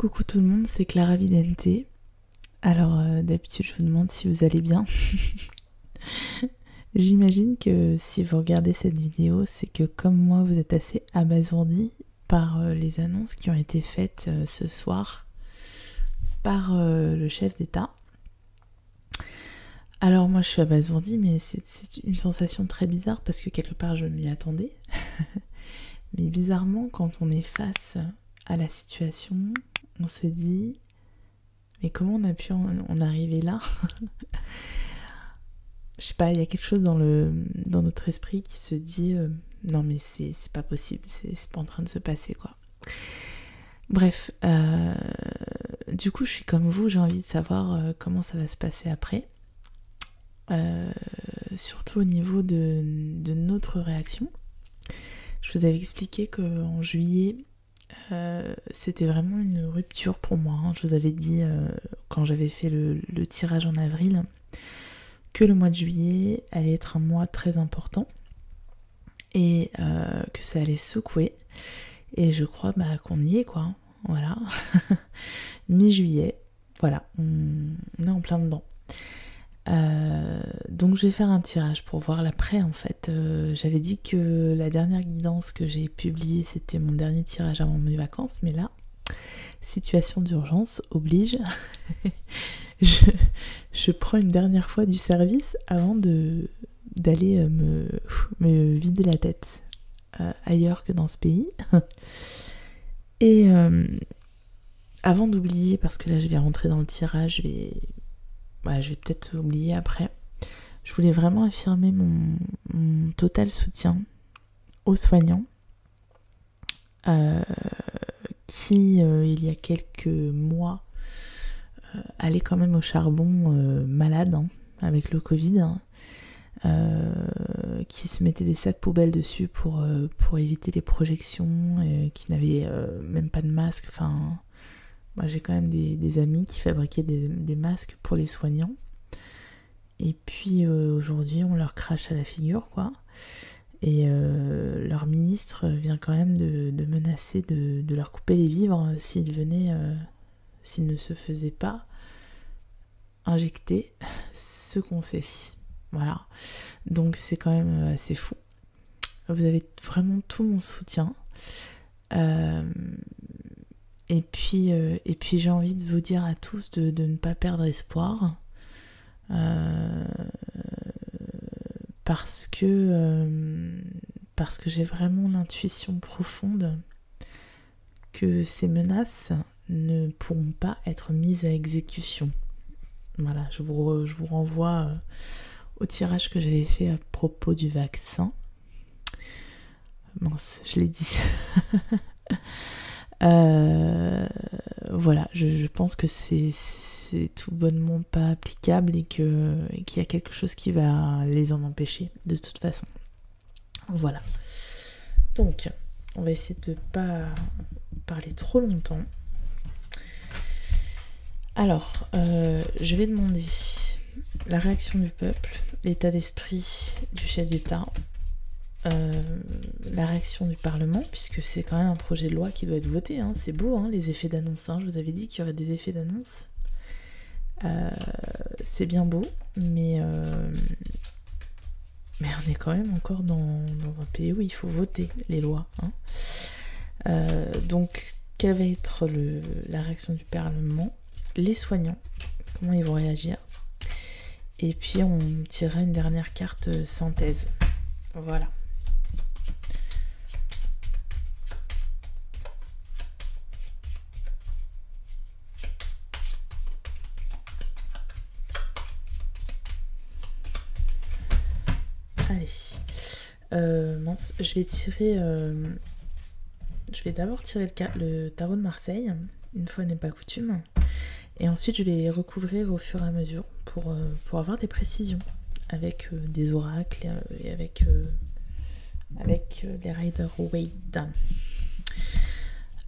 Coucou tout le monde, c'est Clara Vidente. Alors d'habitude je vous demande si vous allez bien. J'imagine que si vous regardez cette vidéo, c'est que comme moi vous êtes assez abasourdi par les annonces qui ont été faites ce soir par le chef d'État. Alors moi je suis abasourdie, mais c'est une sensation très bizarre parce que quelque part je m'y attendais. Mais bizarrement, quand on est face à la situation, on se dit mais comment on a pu en arriver là? Je sais pas, il y a quelque chose dans notre esprit qui se dit non mais c'est pas possible, c'est pas en train de se passer quoi. Bref, du coup je suis comme vous, j'ai envie de savoir comment ça va se passer après. Surtout au niveau de notre réaction. Je vous avais expliqué qu'en juillet, c'était vraiment une rupture pour moi. Je vous avais dit, quand j'avais fait le tirage en avril, que le mois de juillet allait être un mois très important et que ça allait secouer. Et je crois qu'on y est, quoi. Voilà. Mi-juillet, voilà, on est en plein dedans. Donc je vais faire un tirage pour voir l'après en fait. J'avais dit que la dernière guidance que j'ai publiée c'était mon dernier tirage avant mes vacances, mais là, situation d'urgence oblige. je prends une dernière fois du service avant d'aller me vider la tête ailleurs que dans ce pays. Et avant d'oublier, parce que là je vais rentrer dans le tirage, je vais peut-être oublier après. Je voulais vraiment affirmer mon total soutien aux soignants qui, il y a quelques mois, allaient quand même au charbon malades avec le Covid, qui se mettaient des sacs poubelles dessus pour éviter les projections, qui n'avaient même pas de masque. Enfin, moi j'ai quand même des amis qui fabriquaient des masques pour les soignants. Et puis aujourd'hui on leur crache à la figure quoi. Et leur ministre vient quand même de menacer de leur couper les vivres s'ils ne se faisaient pas injecter ce qu'on sait. Voilà. Donc c'est quand même assez fou. Vous avez vraiment tout mon soutien. Et puis j'ai envie de vous dire à tous de ne pas perdre espoir. Parce que j'ai vraiment l'intuition profonde que ces menaces ne pourront pas être mises à exécution. Voilà, je vous renvoie au tirage que j'avais fait à propos du vaccin. Mince, je l'ai dit. Voilà, je pense que c'est tout bonnement pas applicable et qu'il y a quelque chose qui va les en empêcher de toute façon. Voilà. Donc, on va essayer de pas parler trop longtemps. Alors, je vais demander la réaction du peuple, l'état d'esprit du chef d'État, la réaction du Parlement, puisque c'est quand même un projet de loi qui doit être voté. C'est beau, les effets d'annonce. Je vous avais dit qu'il y aurait des effets d'annonce. C'est bien beau, mais on est quand même encore dans un pays où il faut voter les lois. Donc, quelle va être la réaction du Parlement? Les soignants, comment ils vont réagir? Et puis, on tirera une dernière carte synthèse. Voilà. Allez, mince, je vais d'abord tirer le tarot de Marseille, une fois n'est pas coutume, et ensuite je vais recouvrir au fur et à mesure pour avoir des précisions, avec des oracles et avec des Rider-Waite.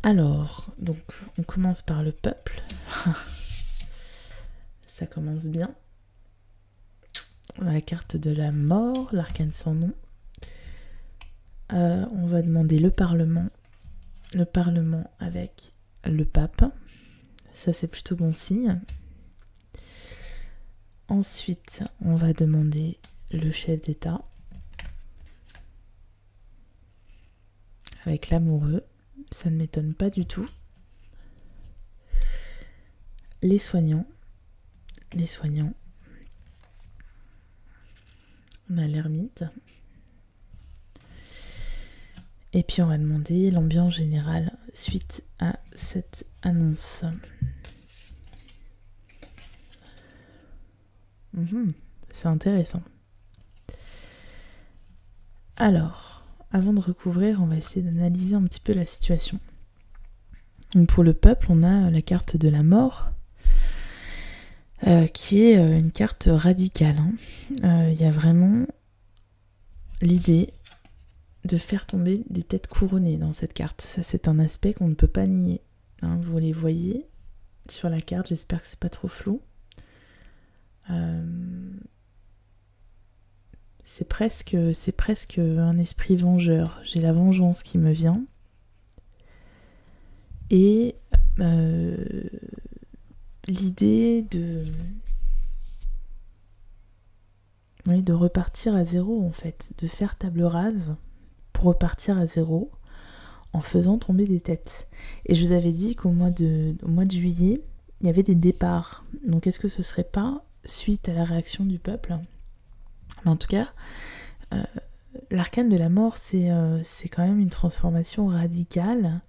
Alors, donc on commence par le peuple. Ça commence bien. On a la carte de la mort, l'arcane sans nom. On va demander le Parlement avec le pape. Ça, c'est plutôt bon signe. Ensuite, on va demander le chef d'État avec l'amoureux. Ça ne m'étonne pas du tout. Les soignants. On a l'ermite. Et puis on va demander l'ambiance générale suite à cette annonce. C'est intéressant. Alors, avant de recouvrir, on va essayer d'analyser un petit peu la situation. Donc pour le peuple, on a la carte de la mort, qui est une carte radicale. Il y a vraiment l'idée de faire tomber des têtes couronnées dans cette carte. Ça, c'est un aspect qu'on ne peut pas nier. Vous les voyez sur la carte, j'espère que c'est pas trop flou. C'est presque un esprit vengeur. J'ai la vengeance qui me vient. Et l'idée de repartir à zéro, en fait, de faire table rase pour repartir à zéro en faisant tomber des têtes. Et je vous avais dit qu'au mois de juillet, il y avait des départs. Donc est-ce que ce serait pas suite à la réaction du peuple? Mais en tout cas, l'arcane de la mort, c'est quand même une transformation radicale.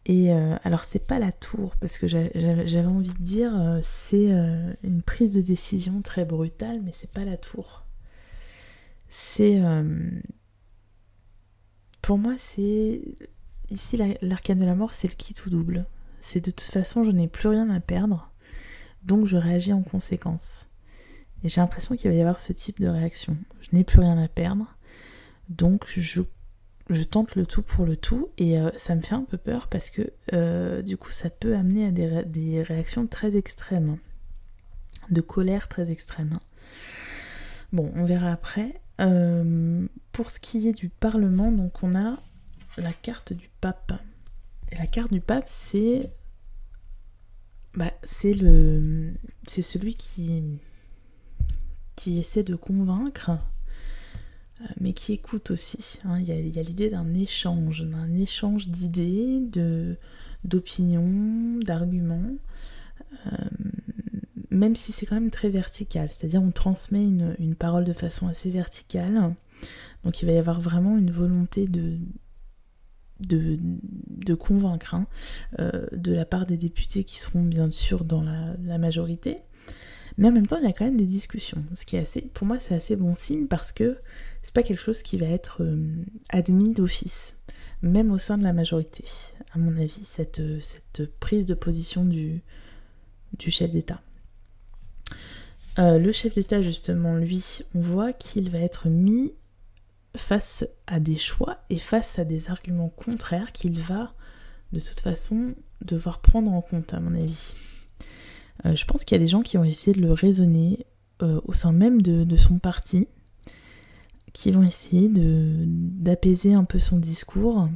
Et alors c'est pas la tour, parce que j'avais envie de dire c'est une prise de décision très brutale, mais c'est pas la tour. C'est pour moi c'est ici l'arcane de la mort, c'est le kit ou double. C'est de toute façon je n'ai plus rien à perdre, donc je réagis en conséquence. Et j'ai l'impression qu'il va y avoir ce type de réaction. Je n'ai plus rien à perdre, donc je tente le tout pour le tout, et ça me fait un peu peur parce que du coup ça peut amener à des réactions très extrêmes, de colère très extrême. Bon, on verra après. Pour ce qui est du Parlement, donc on a la carte du pape. Et la carte du pape, c'est celui qui essaie de convaincre, mais qui écoute aussi. Il y a l'idée d'un échange d'idées, d'opinions, d'arguments, même si c'est quand même très vertical, c'est-à-dire on transmet une parole de façon assez verticale, donc il va y avoir vraiment une volonté de convaincre de la part des députés qui seront bien sûr dans la majorité, mais en même temps il y a quand même des discussions, ce qui est pour moi c'est assez bon signe, parce que c'est pas quelque chose qui va être admis d'office, même au sein de la majorité, à mon avis, cette prise de position du chef d'État. Le chef d'État, justement, lui, on voit qu'il va être mis face à des choix et face à des arguments contraires qu'il va, de toute façon, devoir prendre en compte, à mon avis. Je pense qu'il y a des gens qui ont essayé de le raisonner au sein même de son parti, qui vont essayer d'apaiser un peu son discours.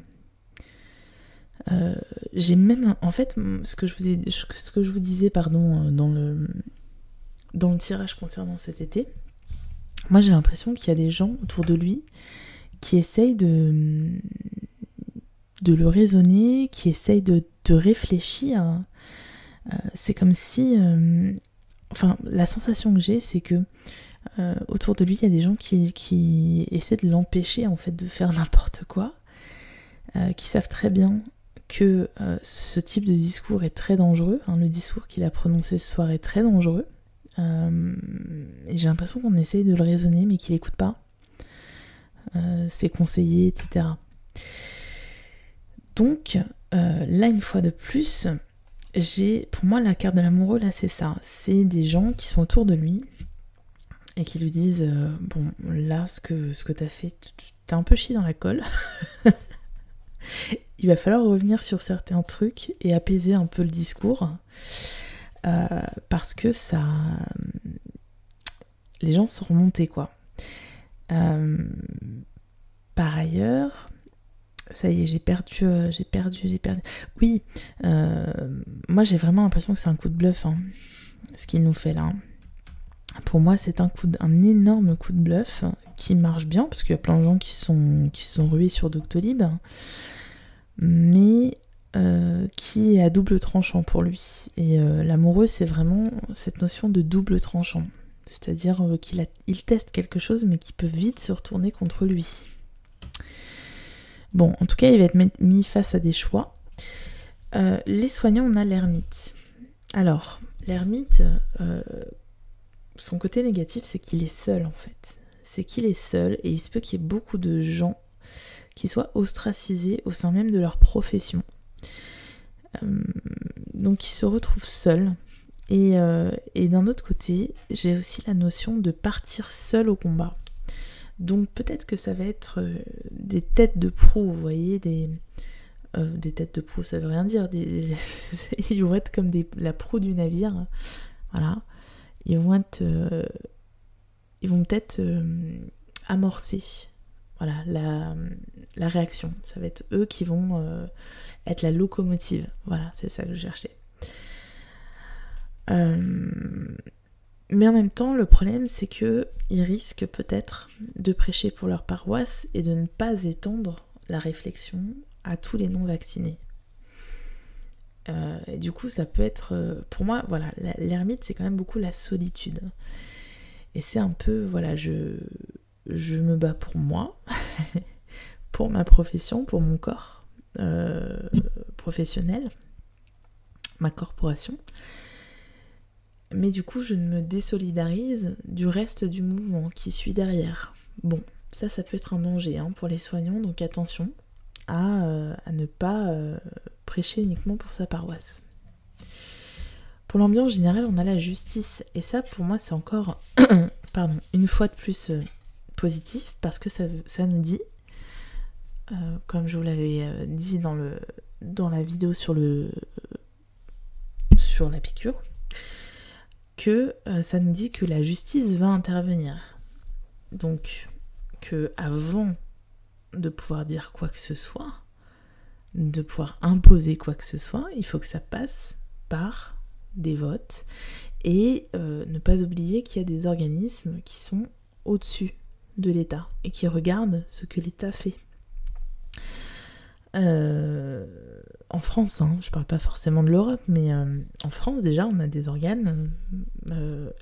J'ai même, en fait, ce que je vous disais, pardon, dans le tirage concernant cet été, moi j'ai l'impression qu'il y a des gens autour de lui qui essayent de le raisonner, qui essayent de réfléchir. C'est comme si... enfin, la sensation que j'ai, c'est que autour de lui, il y a des gens qui essaient de l'empêcher en fait de faire n'importe quoi, qui savent très bien que ce type de discours est très dangereux. Le discours qu'il a prononcé ce soir est très dangereux. Et j'ai l'impression qu'on essaye de le raisonner, mais qu'il n'écoute pas ses conseillers, etc. Donc, là, une fois de plus, pour moi, la carte de l'amoureux, là, c'est ça. C'est des gens qui sont autour de lui et qui lui disent bon, là, ce que t'as fait, t'as un peu chié dans la colle. Il va falloir revenir sur certains trucs et apaiser un peu le discours, parce que ça... les gens sont remontés, quoi. Par ailleurs, Ça y est, j'ai perdu. Oui, moi j'ai vraiment l'impression que c'est un coup de bluff, hein, ce qu'il nous fait là. Pour moi, c'est un énorme coup de bluff qui marche bien, parce qu'il y a plein de gens qui se sont rués sur Doctolib, mais qui est à double tranchant pour lui. Et l'amoureux, c'est vraiment cette notion de double tranchant. C'est-à-dire qu'il teste quelque chose, mais qui peut vite se retourner contre lui. Bon, en tout cas, il va être mis face à des choix. Les soignants, on a l'ermite. Alors, l'ermite, son côté négatif, c'est qu'il est seul, en fait. C'est qu'il est seul, et il se peut qu'il y ait beaucoup de gens qui soient ostracisés au sein même de leur profession. Donc, il se retrouve seul. Et d'un autre côté, j'ai aussi la notion de partir seul au combat. Donc peut-être que ça va être des têtes de proue, vous voyez, des têtes de proue, ça veut rien dire, ils vont être comme la proue du navire, voilà, ils vont peut-être amorcer, voilà, la réaction, ça va être eux qui vont être la locomotive, voilà, c'est ça que je cherchais. Mais en même temps, le problème, c'est qu'ils risquent peut-être de prêcher pour leur paroisse et de ne pas étendre la réflexion à tous les non-vaccinés. Et du coup, ça peut être... pour moi, voilà, l'ermite, c'est quand même beaucoup la solitude. Et c'est un peu, voilà, je me bats pour moi, pour ma profession, pour mon corps professionnel, ma corporation. Mais du coup, je me désolidarise du reste du mouvement qui suit derrière. Bon, ça peut être un danger pour les soignants, donc attention à ne pas prêcher uniquement pour sa paroisse. Pour l'ambiance générale, on a la justice, et ça, pour moi, c'est encore, une fois de plus positif, parce que ça nous dit, comme je vous l'avais dit dans la vidéo sur la piqûre, que ça nous dit que la justice va intervenir. Donc, que avant de pouvoir dire quoi que ce soit, de pouvoir imposer quoi que ce soit, il faut que ça passe par des votes et ne pas oublier qu'il y a des organismes qui sont au-dessus de l'État et qui regardent ce que l'État fait. En France, je parle pas forcément de l'Europe, mais en France déjà on a des organes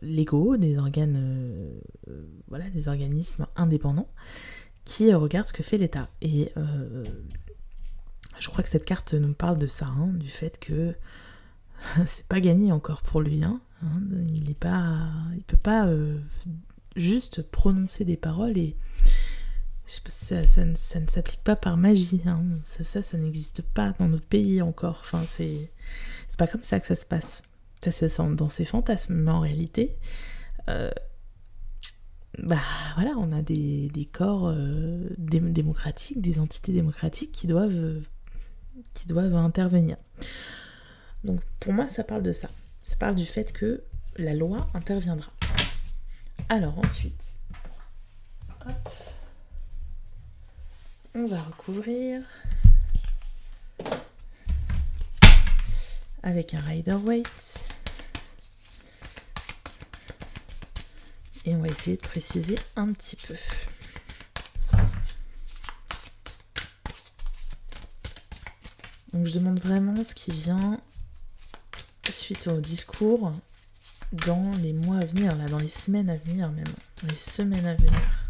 légaux, des organes, des organismes indépendants qui regardent ce que fait l'État. Et je crois que cette carte nous parle de ça, du fait que c'est pas gagné encore pour lui, il peut pas juste prononcer des paroles et ça ne s'applique pas par magie, ça n'existe pas dans notre pays encore, enfin c'est pas comme ça que ça se passe, ça se sent dans ses fantasmes, mais en réalité on a des corps démocratiques, des entités démocratiques qui doivent intervenir. Donc pour moi ça parle de ça parle du fait que la loi interviendra. Alors ensuite, hop, on va recouvrir avec un Rider-Waite et on va essayer de préciser un petit peu. Donc je demande vraiment ce qui vient suite au discours dans les mois à venir, là, dans les semaines à venir même, dans les semaines à venir.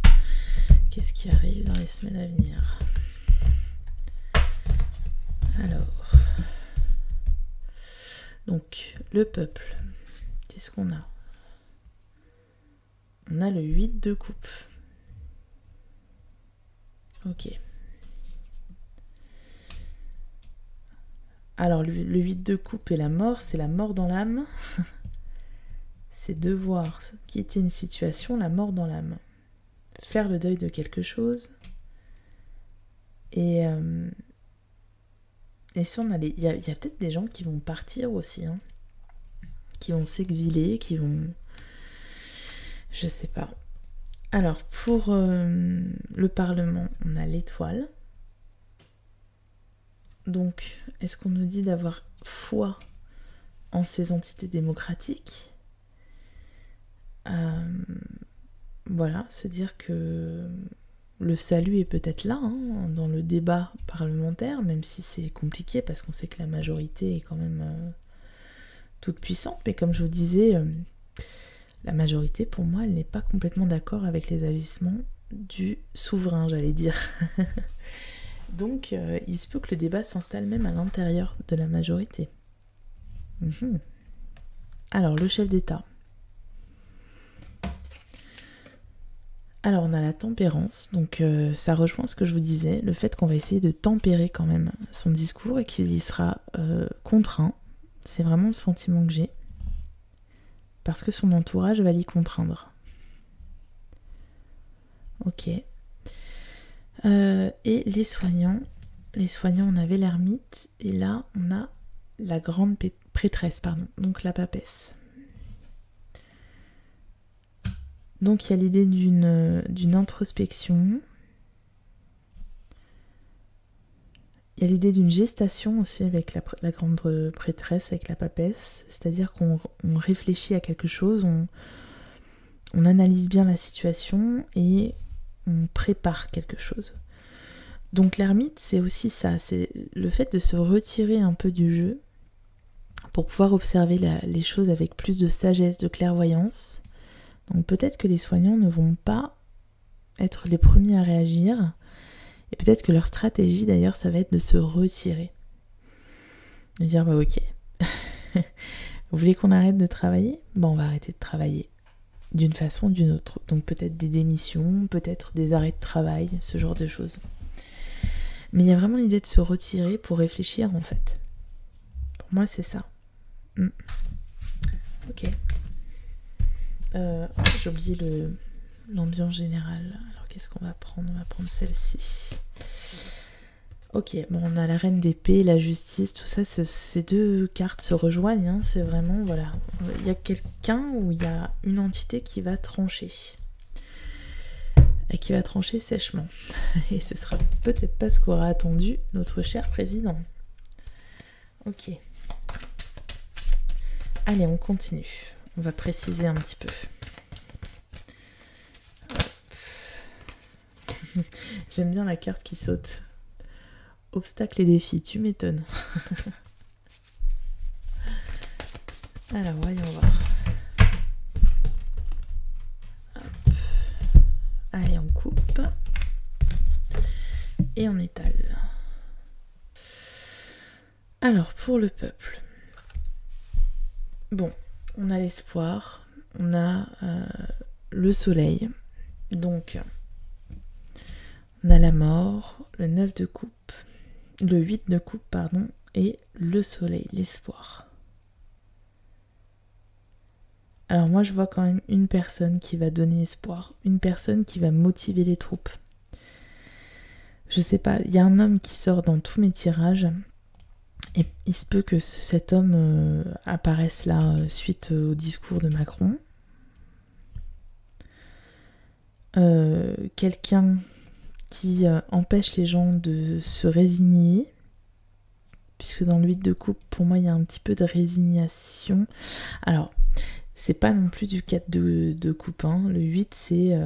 Qu'est-ce qui arrive dans les semaines à venir ? Alors, donc, le peuple, qu'est-ce qu'on a ? On a le 8 de coupe. Ok. Alors, le 8 de coupe et la mort, c'est la mort dans l'âme. C'est devoir quitter une situation, la mort dans l'âme. Faire le deuil de quelque chose. Et s'en aller. Il y a peut-être des gens qui vont partir aussi, qui vont s'exiler, qui vont... Je sais pas. Alors, pour le Parlement, on a l'étoile. Donc, est-ce qu'on nous dit d'avoir foi en ces entités démocratiques? Voilà, se dire que le salut est peut-être là, hein, dans le débat parlementaire, même si c'est compliqué parce qu'on sait que la majorité est quand même toute puissante. Mais comme je vous disais, la majorité, pour moi, elle n'est pas complètement d'accord avec les agissements du souverain, j'allais dire. Donc, il se peut que le débat s'installe même à l'intérieur de la majorité. Alors, le chef d'État. Alors, on a la tempérance, donc ça rejoint ce que je vous disais, le fait qu'on va essayer de tempérer quand même son discours et qu'il y sera contraint. C'est vraiment le sentiment que j'ai. Parce que son entourage va l'y contraindre. Ok. Et les soignants, on avait l'ermite, et là, on a la grande prêtresse, donc la papesse. Donc il y a l'idée d'une introspection. Il y a l'idée d'une gestation aussi avec la grande prêtresse, avec la papesse. C'est-à-dire qu'on réfléchit à quelque chose, on analyse bien la situation et on prépare quelque chose. Donc l'ermite, c'est aussi ça, c'est le fait de se retirer un peu du jeu pour pouvoir observer les choses avec plus de sagesse, de clairvoyance. Donc peut-être que les soignants ne vont pas être les premiers à réagir, et peut-être que leur stratégie d'ailleurs ça va être de se retirer. De dire bah ok, vous voulez qu'on arrête de travailler? Bon, on va arrêter de travailler d'une façon ou d'une autre. Donc peut-être des démissions, peut-être des arrêts de travail, ce genre de choses. Mais il y a vraiment l'idée de se retirer pour réfléchir en fait. Pour moi c'est ça. Ok. J'ai oublié l'ambiance générale. Alors qu'est-ce qu'on va prendre? On va prendre celle-ci. Ok, bon, on a la reine d'épée, la justice, tout ça, ces deux cartes se rejoignent, hein, c'est vraiment, voilà. Il y a quelqu'un ou il y a une entité qui va trancher. Et qui va trancher sèchement. Et ce sera peut-être pas ce qu'aura attendu notre cher président. Ok. Allez, on continue. On va préciser un petit peu. J'aime bien la carte qui saute. Obstacles et défis, tu m'étonnes. Alors, voyons voir. Hop. Allez, on coupe. Et on étale. Alors, pour le peuple. Bon, on a l'espoir, on a le soleil, donc on a la mort, le 9 de coupe, le 8 de coupe, pardon, et le soleil, l'espoir. Alors moi je vois quand même une personne qui va donner espoir, une personne qui va motiver les troupes. Je sais pas, il y a un homme qui sort dans tous mes tirages. Et il se peut que cet homme apparaisse là suite au discours de Macron. Quelqu'un qui empêche les gens de se résigner, puisque dans le 8 de coupe, pour moi, il y a un petit peu de résignation. Alors, c'est pas non plus du 4 de coupe, hein. Le 8, c'est...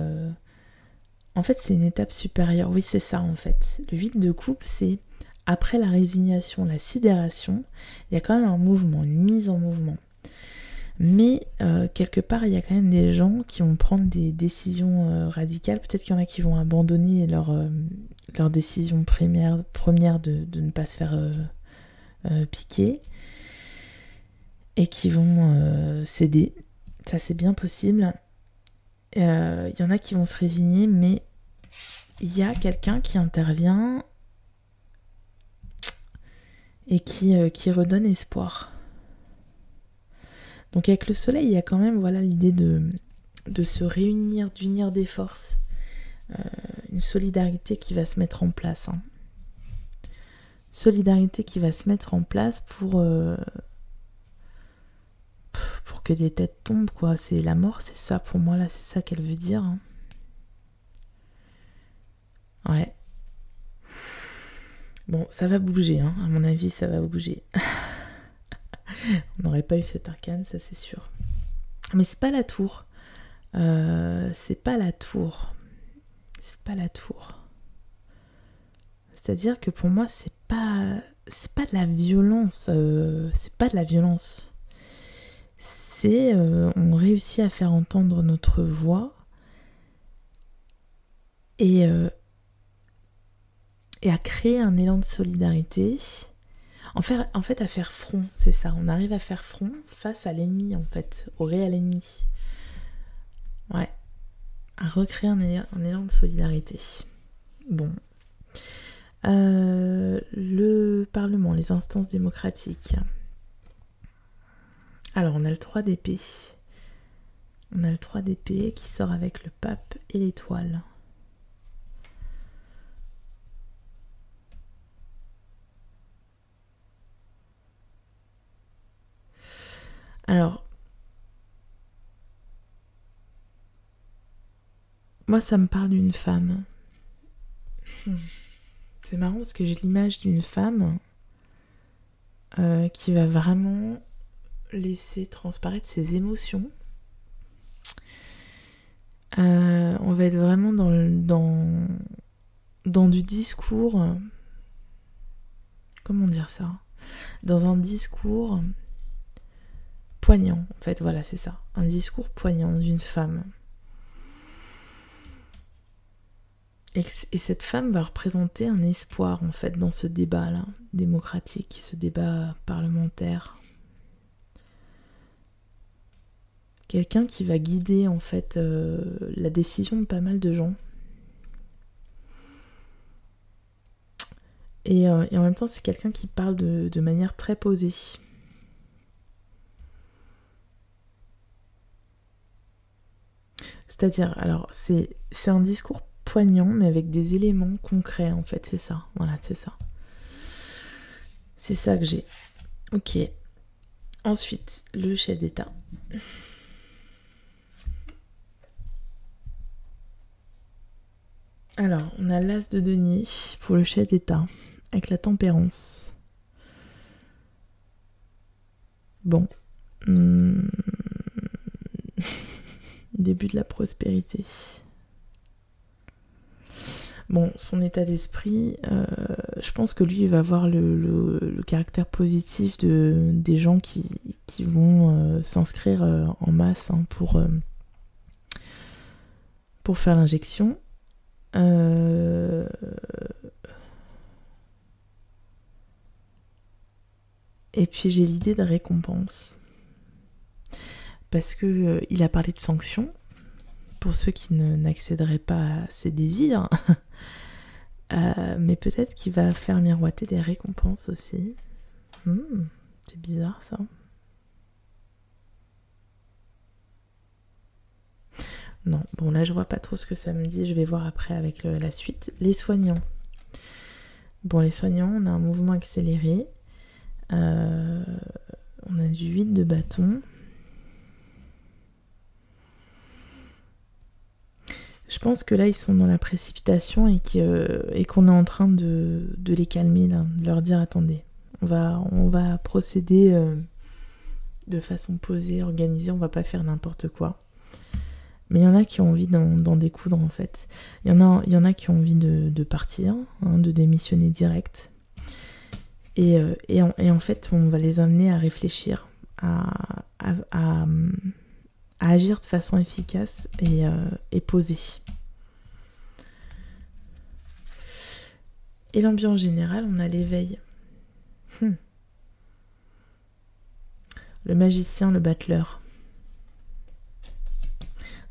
En fait, c'est une étape supérieure. Oui, c'est ça, en fait. Le 8 de coupe, c'est... Après la résignation, la sidération, il y a quand même un mouvement, une mise en mouvement. Mais quelque part, il y a quand même des gens qui vont prendre des décisions radicales. Peut-être qu'il y en a qui vont abandonner leur décision première de ne pas se faire piquer. Et qui vont céder. Ça, c'est bien possible. Il y en a qui vont se résigner, mais il y a quelqu'un qui intervient... et qui redonne espoir. Donc avec le soleil, il y a quand même voilà, l'idée de se réunir, d'unir des forces. Une solidarité qui va se mettre en place. Hein. Solidarité qui va se mettre en place pour que des têtes tombent, quoi. C'est la mort, c'est ça pour moi, là, c'est ça qu'elle veut dire. Hein. Ouais. Bon, ça va bouger, hein. À mon avis, ça va bouger. On n'aurait pas eu cet arcane, ça c'est sûr. Mais c'est pas la tour. C'est pas la tour. C'est pas la tour. C'est-à-dire que pour moi, c'est pas de la violence. C'est pas de la violence. C'est on réussit à faire entendre notre voix et à créer un élan de solidarité. En fait, à faire front, c'est ça. On arrive à faire front face à l'ennemi, en fait, au réel ennemi. Ouais. À recréer un élan de solidarité. Bon. Le Parlement, les instances démocratiques. Alors, on a le 3 d'épée. On a le 3 d'épée qui sort avec le pape et l'étoile. Alors, moi, ça me parle d'une femme. C'est marrant parce que j'ai l'image d'une femme qui va vraiment laisser transparaître ses émotions. On va être vraiment dans du discours. Comment dire ça ? Dans un discours poignant, en fait, voilà, c'est ça. Un discours poignant d'une femme. Et cette femme va représenter un espoir, en fait, dans ce débat-là, démocratique, ce débat parlementaire. Quelqu'un qui va guider, en fait, la décision de pas mal de gens. Et en même temps, c'est quelqu'un qui parle de manière très posée. C'est-à-dire, alors, c'est un discours poignant, mais avec des éléments concrets, en fait, c'est ça. Voilà, c'est ça. C'est ça que j'ai. Ok. Ensuite, le chef d'État. Alors, on a l'as de denier pour le chef d'État, avec la tempérance. Bon. Début de la prospérité. Bon, son état d'esprit, je pense que lui, il va avoir le caractère positif des gens qui vont s'inscrire en masse hein, pour faire l'injection. Et puis j'ai l'idée de récompense. Parce que il a parlé de sanctions pour ceux qui n'accéderaient pas à ses désirs. Mais peut-être qu'il va faire miroiter des récompenses aussi. C'est bizarre ça. Non, bon là je vois pas trop ce que ça me dit, je vais voir après avec la suite. Les soignants. Bon, les soignants, on a un mouvement accéléré. On a du 8 de bâton. Je pense que là, ils sont dans la précipitation et qu'on est en train de les calmer, là, de leur dire, attendez, on va procéder de façon posée, organisée, on va pas faire n'importe quoi. Mais il y en a qui ont envie d'en découdre, en fait. Il y en a qui ont envie de partir, hein, de démissionner direct. Et en fait, on va les amener à réfléchir, à agir de façon efficace et posée. Et l'ambiance générale, on a l'éveil. Le magicien, le battleur.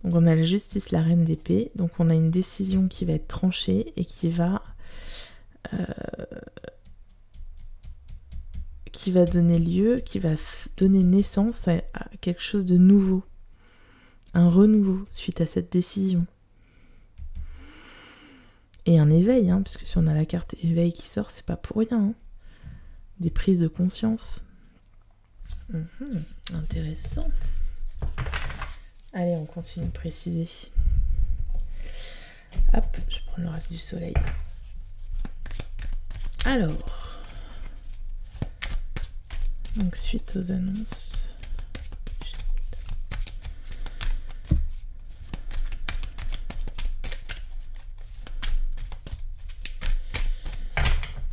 Donc on a la justice, la reine d'épée. Donc on a une décision qui va être tranchée et qui va donner lieu, qui va donner naissance à quelque chose de nouveau. Un renouveau suite à cette décision. Et un éveil, hein, parce que si on a la carte éveil qui sort, c'est pas pour rien. Hein. Des prises de conscience. Intéressant. Allez, on continue de préciser. Hop, je prends l'oracle du soleil. Alors, donc suite aux annonces.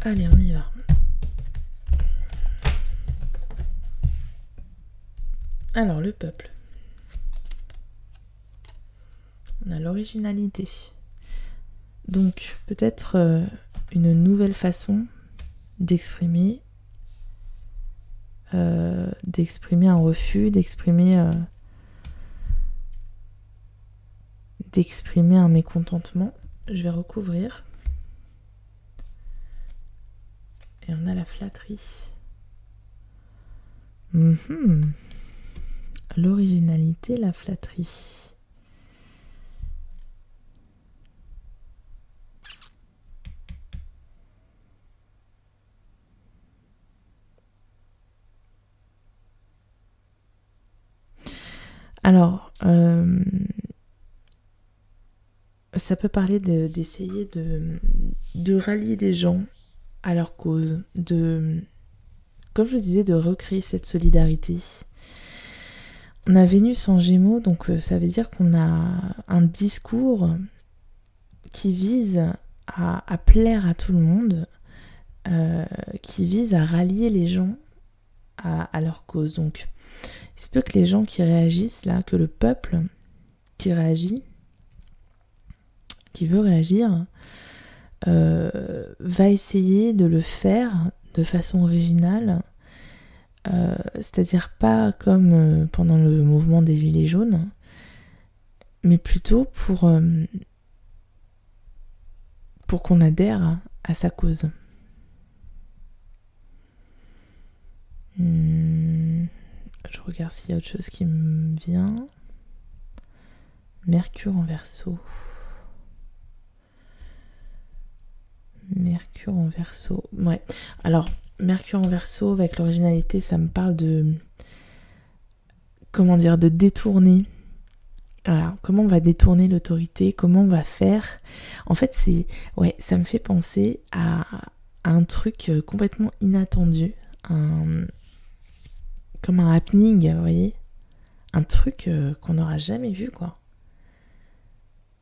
Allez, on y va. Alors, le peuple. On a l'originalité. Donc, peut-être une nouvelle façon d'exprimer un refus, d'exprimer un mécontentement. Je vais recouvrir. Et on a la flatterie. L'originalité, la flatterie. Alors, ça peut parler d'essayer de rallier des gens à leur cause, comme je vous disais, de recréer cette solidarité. On a Vénus en Gémeaux, donc ça veut dire qu'on a un discours qui vise à plaire à tout le monde, qui vise à rallier les gens à leur cause. Donc, il se peut que les gens qui réagissent là, que le peuple qui réagit, qui veut réagir, va essayer de le faire de façon originale, c'est-à-dire pas comme pendant le mouvement des Gilets jaunes, mais plutôt pour qu'on adhère à sa cause. Je regarde s'il y a autre chose qui me vient. Mercure en Verseau. Mercure en Verseau. Ouais. Alors, Mercure en Verseau, avec l'originalité, ça me parle de... Comment dire, de détourner. Alors, comment on va détourner l'autorité, comment on va faire. En fait, ouais, ça me fait penser à un truc complètement inattendu. Comme un happening, vous voyez. Un truc qu'on n'aura jamais vu, quoi.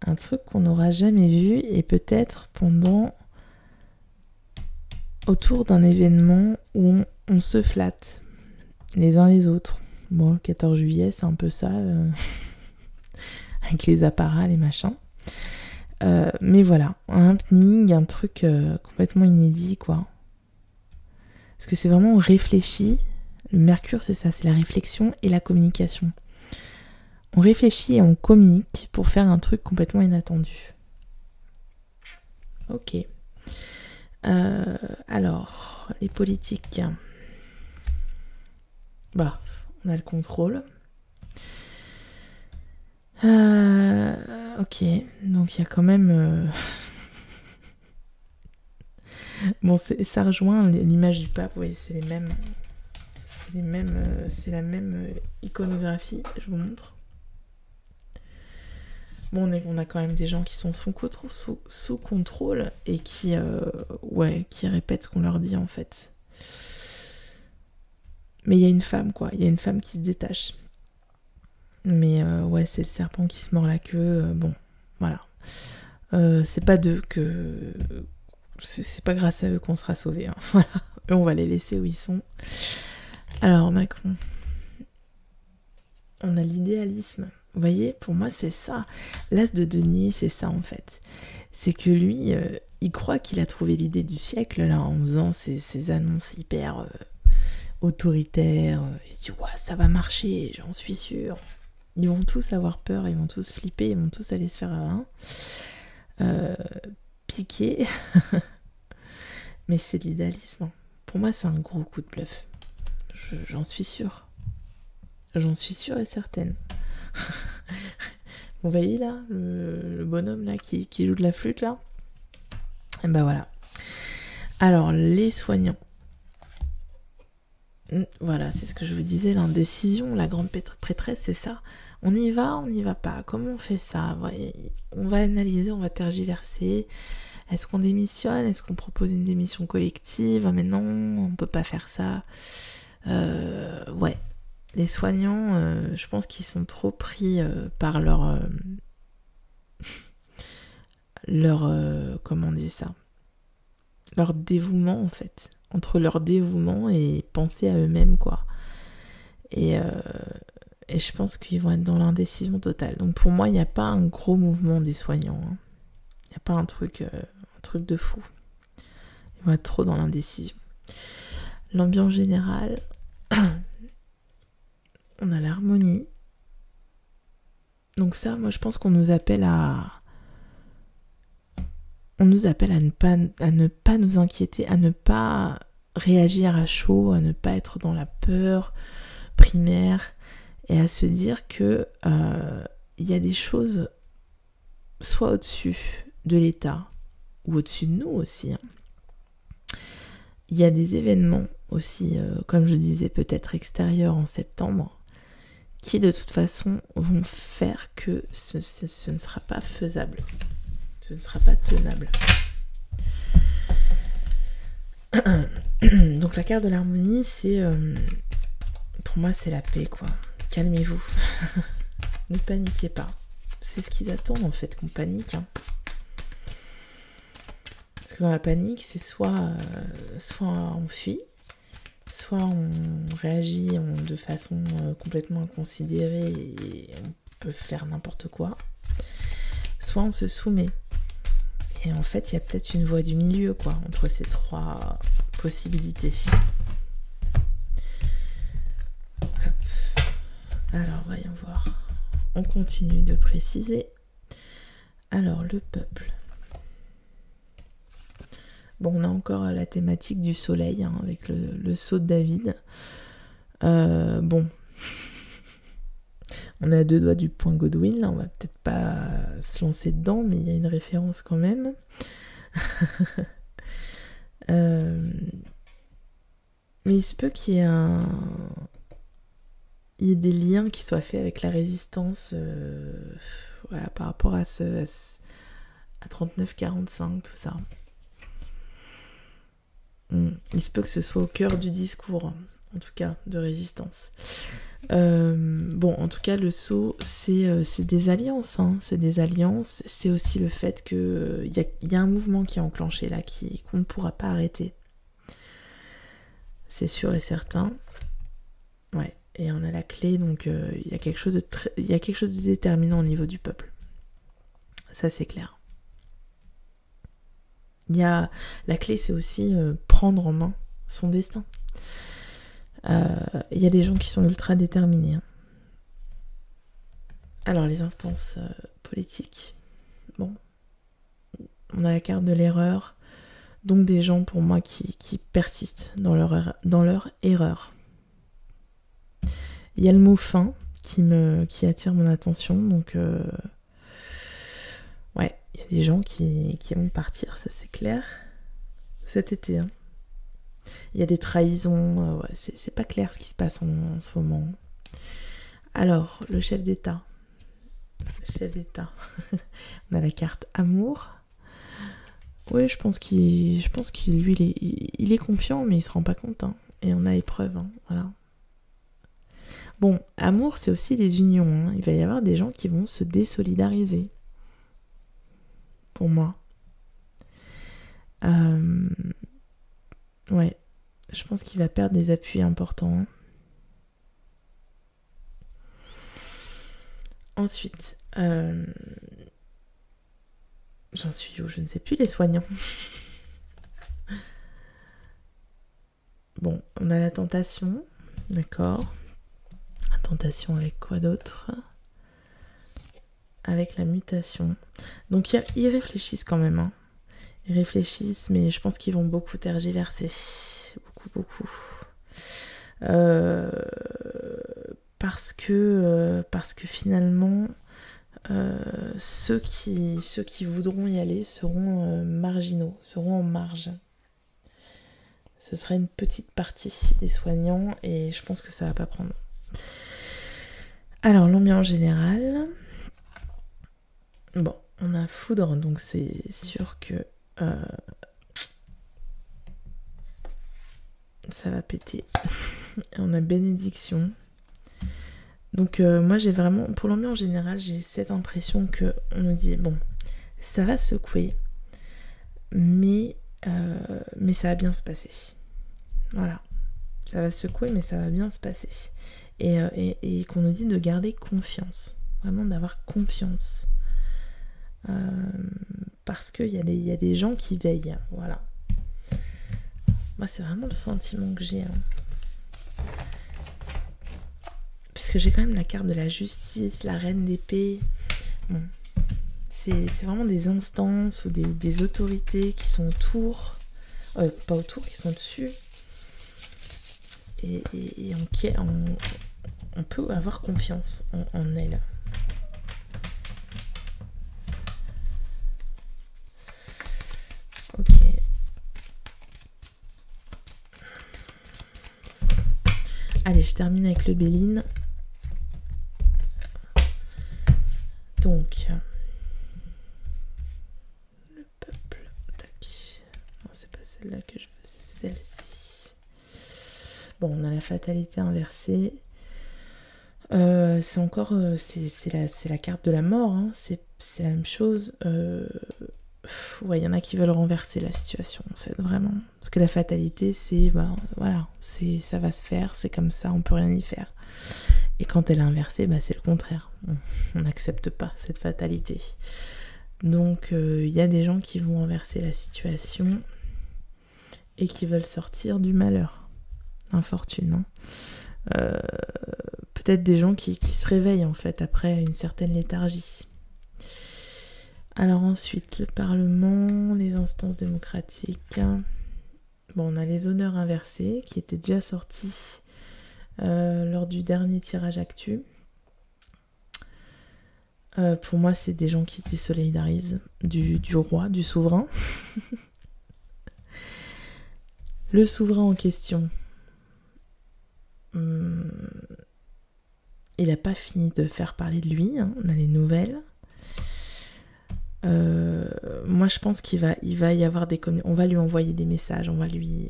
Un truc qu'on n'aura jamais vu, et peut-être autour d'un événement où on se flatte les uns les autres. Bon, le 14 juillet, c'est un peu ça, avec les apparats, les machins. Mais voilà, un happening, un truc complètement inédit, quoi. Parce que c'est vraiment réfléchi. Le Mercure, c'est ça, c'est la réflexion et la communication. On réfléchit et on communique pour faire un truc complètement inattendu. Ok. Alors, les politiques. Bah, on a le contrôle. Ok, donc il y a quand même... Bon, ça rejoint l'image du pape, oui, c'est la même iconographie, je vous montre. Bon, on a quand même des gens qui sont sous contrôle et qui répètent ce qu'on leur dit en fait. Mais il y a une femme, quoi. Il y a une femme qui se détache. Mais ouais, c'est le serpent qui se mord la queue. Bon, voilà. C'est pas d'eux que... C'est pas grâce à eux qu'on sera sauvés. Hein. Voilà. Eux, on va les laisser où ils sont. Alors, Macron. On a l'idéalisme. Vous voyez, pour moi, c'est ça. L'as de denier, c'est ça, en fait. C'est que lui, il croit qu'il a trouvé l'idée du siècle, là, en faisant ces annonces hyper autoritaires. Il se dit, ouais, ça va marcher, j'en suis sûre. Ils vont tous avoir peur, ils vont tous flipper, ils vont tous aller se faire piquer. Mais c'est de l'idéalisme. Pour moi, c'est un gros coup de bluff. J'en suis sûre. J'en suis sûre et certaine. Vous voyez là, le bonhomme là qui joue de la flûte là. Et ben voilà. Alors, les soignants. Voilà, c'est ce que je vous disais, l'indécision, la grande prêtresse, c'est ça. On y va pas. Comment on fait ça? On va analyser, on va tergiverser. Est-ce qu'on démissionne? Est-ce qu'on propose une démission collective? Ah mais non, on peut pas faire ça. Ouais, les soignants, je pense qu'ils sont trop pris par comment on dit ça? Leur dévouement en fait. Entre leur dévouement et penser à eux-mêmes quoi. Et je pense qu'ils vont être dans l'indécision totale. Donc pour moi, il n'y a pas un gros mouvement des soignants. Hein. Il n'y a pas un truc de fou. Ils vont être trop dans l'indécision. L'ambiance générale, on a l'harmonie. Donc ça, moi je pense qu'on nous appelle à... On nous appelle à ne pas nous inquiéter, à ne pas réagir à chaud, à ne pas être dans la peur primaire et à se dire que y a des choses soit au-dessus de l'État ou au-dessus de nous aussi. Hein. Il y a des événements aussi, comme je disais, peut-être extérieurs en septembre, qui de toute façon vont faire que ce ne sera pas faisable. Ce ne sera pas tenable. Donc la carte de l'harmonie, c'est... pour moi, c'est la paix, quoi. Calmez-vous. Ne paniquez pas. C'est ce qu'ils attendent, en fait, qu'on panique. Hein. Parce que dans la panique, c'est soit on fuit, soit on réagit de façon complètement inconsidérée et on peut faire n'importe quoi, soit on se soumet. Et en fait, il y a peut-être une voie du milieu, quoi, entre ces trois possibilités. Hop. Alors, voyons voir. On continue de préciser. Alors, le peuple. Bon, on a encore la thématique du soleil, hein, avec le sceau de David. Bon. On est à 2 doigts du point Godwin, là, on va peut-être pas se lancer dedans, mais il y a une référence quand même. Mais il se peut qu'il y ait des liens qui soient faits avec la résistance voilà, par rapport à 39-45, tout ça. Il se peut que ce soit au cœur du discours, en tout cas, de résistance. Bon, en tout cas, le sceau, c'est des alliances. Hein, c'est des alliances. C'est aussi le fait qu'il y a un mouvement qui est enclenché là, qu'on ne pourra pas arrêter. C'est sûr et certain. Ouais. Et on a la clé, donc il y a quelque chose de déterminant au niveau du peuple. Ça, c'est clair. La clé, c'est aussi prendre en main son destin. Il y a des gens qui sont ultra déterminés. Hein. Alors, les instances politiques, bon, on a la carte de l'erreur, donc des gens pour moi qui persistent dans leur erreur. Il y a le mot fin qui attire mon attention, donc ouais, il y a des gens qui vont partir, ça c'est clair, cet été. Hein. Il y a des trahisons, ouais, c'est pas clair ce qui se passe en ce moment. Alors, le chef d'État. On a la carte amour. Oui, je pense qu'il lui, il est confiant, mais il se rend pas compte. Hein. Et on a épreuve, hein, voilà. Bon, amour, c'est aussi les unions. Hein. Il va y avoir des gens qui vont se désolidariser. Pour moi. Ouais. Je pense qu'il va perdre des appuis importants. Hein. Ensuite, j'en suis où? Je ne sais plus, les soignants. Bon, on a la tentation, d'accord. La tentation avec quoi d'autre? Avec la mutation. Donc ils réfléchissent quand même. Hein. Ils réfléchissent, mais je pense qu'ils vont beaucoup tergiverser. Beaucoup. Parce que finalement, ceux qui voudront y aller seront marginaux, seront en marge. Ce sera une petite partie des soignants et je pense que ça va pas prendre. Alors, l'ambiance générale. Bon, on a foudre, donc c'est sûr que Ça va péter. On a bénédiction. Donc moi j'ai vraiment, pour l'ambiance en général, j'ai cette impression que on nous dit bon, ça va secouer, mais ça va bien se passer. Voilà, ça va secouer, mais ça va bien se passer. Et qu'on nous dit de garder confiance, vraiment d'avoir confiance, parce qu'il y a des gens qui veillent. Voilà. Moi c'est vraiment le sentiment que j'ai. Parce que j'ai quand même la carte de la justice, la reine d'épée. Bon, c'est vraiment des instances ou des autorités qui sont autour, pas autour, qui sont dessus. Et on peut avoir confiance en elles. Ok. Allez, je termine avec le Béline. Donc, le peuple, tac. Non, c'est pas celle-là que je veux, c'est celle-ci. Bon, on a la fatalité inversée. C'est encore, c'est la carte de la mort, hein. C'est la même chose. Ouais, il y en a qui veulent renverser la situation, en fait, vraiment. Parce que la fatalité, c'est, voilà, ça va se faire, c'est comme ça, on peut rien y faire. Et quand elle est inversée, c'est le contraire. On n'accepte pas cette fatalité. Donc, il y a des gens qui vont renverser la situation et qui veulent sortir du malheur. Infortune, hein. Peut-être des gens qui se réveillent, en fait, après une certaine léthargie. Alors ensuite, le Parlement, les instances démocratiques. Bon, on a les honneurs inversés qui étaient déjà sortis lors du dernier tirage actu. Pour moi, c'est des gens qui se désolidarisent du roi, du souverain. Le souverain en question, il n'a pas fini de faire parler de lui, hein. On a les nouvelles. Moi je pense qu'il va y avoir on va lui envoyer des messages, on va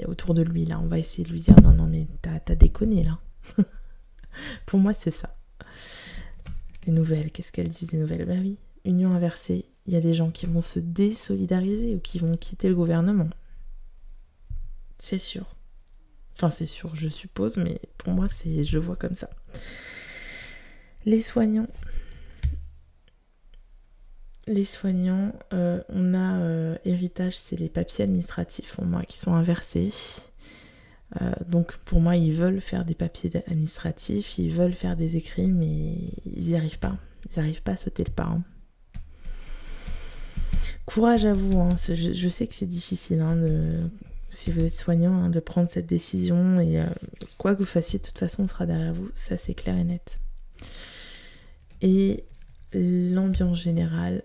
autour de lui là, on va essayer de lui dire non mais t'as déconné là. Pour moi c'est ça. Les nouvelles, qu'est-ce qu'elles disent les nouvelles? Bah oui, union inversée, il y a des gens qui vont se désolidariser ou qui vont quitter le gouvernement. C'est sûr. Enfin c'est sûr, je suppose, mais pour moi je le vois comme ça. Les soignants, on a héritage, c'est les papiers administratifs pour moi qui sont inversés. Donc pour moi, ils veulent faire des papiers administratifs, ils veulent faire des écrits, mais ils n'y arrivent pas. Ils n'arrivent pas à sauter le pas. Hein. Courage à vous. Hein. Je sais que c'est difficile, hein, si vous êtes soignant, hein, de prendre cette décision. Et quoi que vous fassiez, de toute façon, on sera derrière vous. Ça, c'est clair et net. Et l'ambiance générale,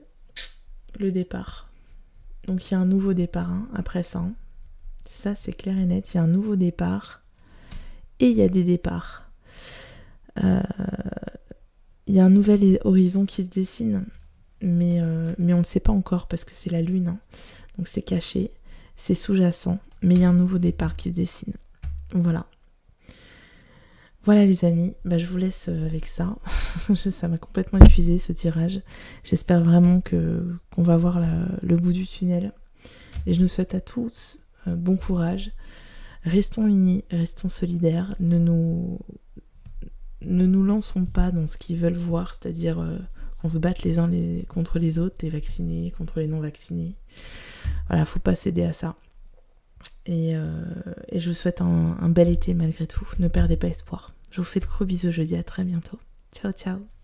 le départ. Donc il y a un nouveau départ après ça. Hein. Ça c'est clair et net, il y a un nouveau départ et il y a des départs. Il y a un nouvel horizon qui se dessine, mais on ne sait pas encore parce que c'est la lune. Hein. Donc c'est caché, c'est sous-jacent, mais il y a un nouveau départ qui se dessine. Voilà. Voilà les amis, je vous laisse avec ça. Ça m'a complètement épuisé ce tirage. J'espère vraiment qu'on va voir le bout du tunnel. Et je nous souhaite à tous bon courage. Restons unis, restons solidaires. Ne nous lançons pas dans ce qu'ils veulent voir, c'est-à-dire qu'on se batte les uns contre les autres, les vaccinés contre les non vaccinés. Voilà, faut pas céder à ça. Et je vous souhaite un bel été malgré tout. Ne perdez pas espoir. Je vous fais de gros bisous, je vous dis à très bientôt. Ciao, ciao.